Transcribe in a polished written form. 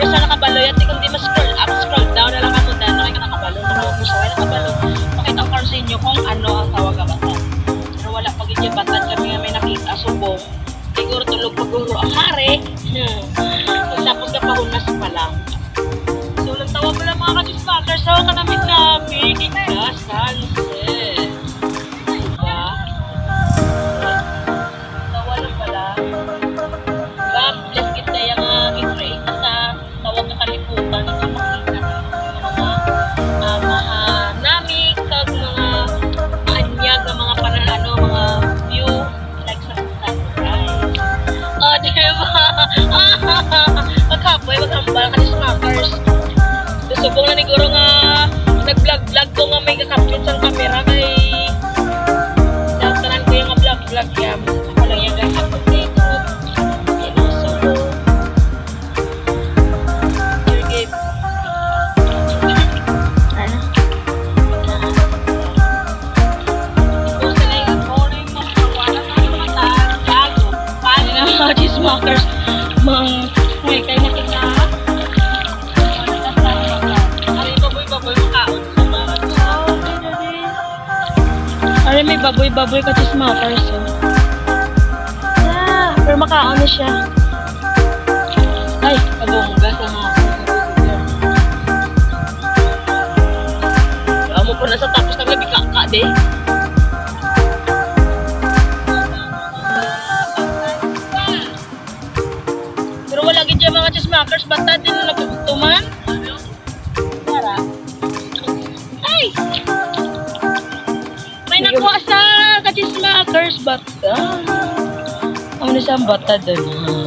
chismakers na nakabalo yan. Kung di ma-scroll up, scroll down na lang ka muna. Nakay ka nakabalo. Nakabalo. Nakabalo. Pakita ko sa inyo kung ano ang tawag ang batan. Pero wala pag yung batan kami nga may nakita. Subong. Siguro tulog pag-ulo ang hari. Tapos kapahunas pa lang. So, lang tawa mo lang mga ka-chismakers. Tawa ka namin namin. Ikasan. Diba? Tawa lang pala. God bless kita yung i-create sa tawag na kaliputan. Ito makita na mga namik, kag mga anyag, mga panalano, mga view, like sa subscribe. Oh, diba? Magkapoy, maghambal ka ni smakers. Susubong na ni Guro nga nag-vlog-vlog ko nga may kakapit sa camera kay natanan ko yung vlog-vlog yan. Ako lang yung kakapit dito. Chismakers mang may kay nakita ay baboy makaon ay may baboy ka chismakers pero makaon na siya ay kabongga sa mga amo po na sa tapos ng gabi kaka de. Wala gid yung mga chismakers basta din na nagtuman. Tara. Ay! May nakuha sa ka-chismakers bata. Ano siyang bata doon?